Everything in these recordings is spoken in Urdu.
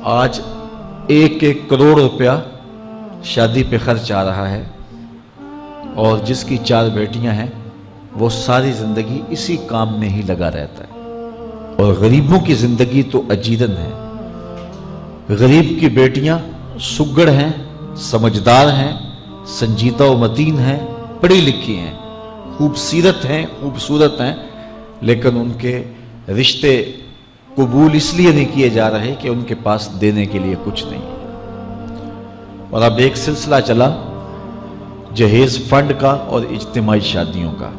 آج 1-1 کروڑ روپیہ شادی پہ خرچ آ رہا ہے، اور جس کی 4 بیٹیاں ہیں وہ ساری زندگی اسی کام میں ہی لگا رہتا ہے۔ اور غریبوں کی زندگی تو اجیرن ہے۔ غریب کی بیٹیاں سگڑ ہیں، سمجھدار ہیں، سنجیدہ و متین ہیں، پڑھی لکھی ہیں، خوبصورت ہیں، لیکن ان کے رشتے قبول اس لیے نہیں کیے جا رہے کہ ان کے پاس دینے کے لیے کچھ نہیں ہے۔ اور اب ایک سلسلہ چلا جہیز فنڈ کا اور اجتماعی شادیوں کا،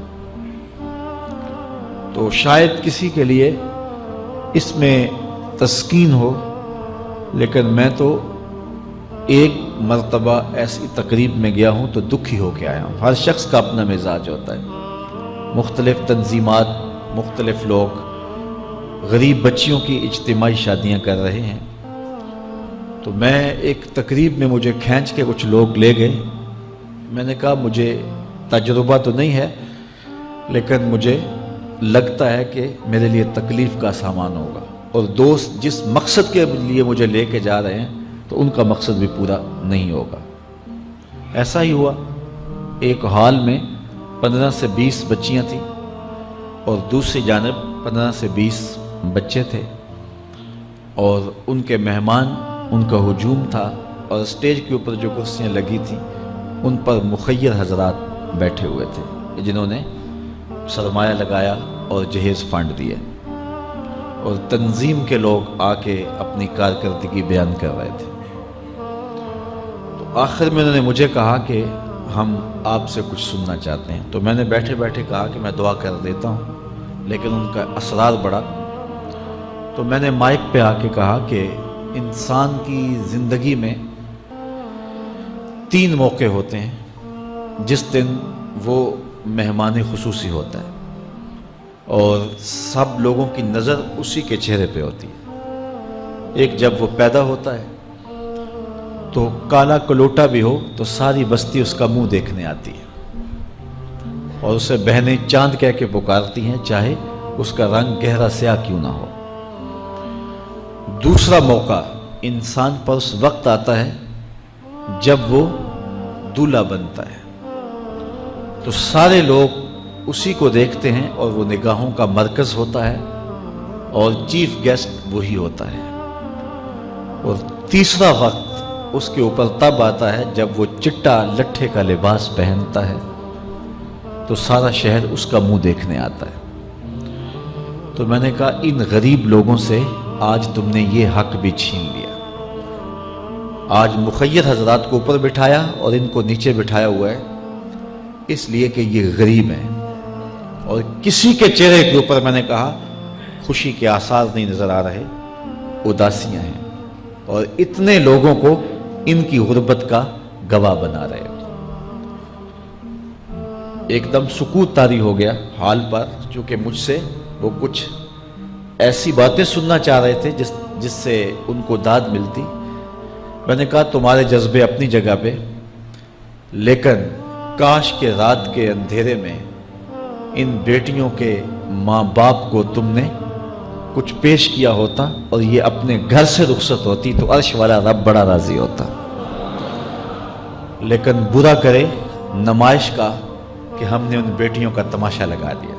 تو شاید کسی کے لیے اس میں تسکین ہو، لیکن میں تو ایک مرتبہ ایسی تقریب میں گیا ہوں تو دکھی ہو کے آیا ہوں۔ ہر شخص کا اپنا مزاج ہوتا ہے، مختلف تنظیمات، مختلف لوگ غریب بچیوں کی اجتماعی شادیاں کر رہے ہیں۔ تو میں ایک تقریب میں مجھے کھینچ کے کچھ لوگ لے گئے۔ میں نے کہا مجھے تجربہ تو نہیں ہے، لیکن مجھے لگتا ہے کہ میرے لیے تکلیف کا سامان ہوگا، اور دوست جس مقصد کے لیے مجھے لے کے جا رہے ہیں تو ان کا مقصد بھی پورا نہیں ہوگا۔ ایسا ہی ہوا۔ ایک ہال میں 15 سے 20 بچیاں تھیں، اور دوسری جانب 15 سے 20 بچے تھے، اور ان کے مہمان، ان کا ہجوم تھا، اور اسٹیج کے اوپر جو کرسیاں لگی تھیں ان پر مخیر حضرات بیٹھے ہوئے تھے جنہوں نے سرمایہ لگایا اور جہیز فنڈ دیے، اور تنظیم کے لوگ آ کے اپنی کارکردگی بیان کر رہے تھے۔ تو آخر میں انہوں نے مجھے کہا کہ ہم آپ سے کچھ سننا چاہتے ہیں۔ تو میں نے بیٹھے بیٹھے کہا کہ میں دعا کر دیتا ہوں، لیکن ان کا اصرار بڑھا۔ تو میں نے مائک پہ آ کے کہا کہ انسان کی زندگی میں 3 موقع ہوتے ہیں جس دن وہ مہمان خصوصی ہوتا ہے، اور سب لوگوں کی نظر اسی کے چہرے پہ ہوتی ہے۔ ایک جب وہ پیدا ہوتا ہے تو کالا کلوٹا بھی ہو تو ساری بستی اس کا منہ دیکھنے آتی ہے، اور اسے بہنیں چاند کہہ کے پکارتی ہیں، چاہے اس کا رنگ گہرا سیاہ کیوں نہ ہو۔ دوسرا موقع انسان پر اس وقت آتا ہے جب وہ دولہا بنتا ہے، تو سارے لوگ اسی کو دیکھتے ہیں، اور وہ نگاہوں کا مرکز ہوتا ہے، اور چیف گیسٹ وہی ہوتا ہے۔ اور تیسرا وقت اس کے اوپر تب آتا ہے جب وہ چٹا لٹھے کا لباس پہنتا ہے، تو سارا شہر اس کا منہ دیکھنے آتا ہے۔ تو میں نے کہا ان غریب لوگوں سے آج تم نے یہ حق بھی چھین لیا۔ آج مخیر حضرات کو اوپر بٹھایا اور ان کو نیچے بٹھایا ہوا ہے، اس لیے کہ یہ غریب ہیں، اور کسی کے چہرے کے اوپر میں نے کہا خوشی کے آثار نہیں نظر آ رہے، اداسیاں ہیں، اور اتنے لوگوں کو ان کی غربت کا گواہ بنا رہے۔ ایک دم سکوت طاری ہو گیا حال پر، چونکہ مجھ سے وہ کچھ ایسی باتیں سننا چاہ رہے تھے جس سے ان کو داد ملتی۔ میں نے کہا تمہارے جذبے اپنی جگہ پہ، لیکن کاش کے رات کے اندھیرے میں ان بیٹیوں کے ماں باپ کو تم نے کچھ پیش کیا ہوتا، اور یہ اپنے گھر سے رخصت ہوتی تو عرش والا رب بڑا راضی ہوتا۔ لیکن برا کرے نمائش کا کہ ہم نے ان بیٹیوں کا تماشا لگا دیا۔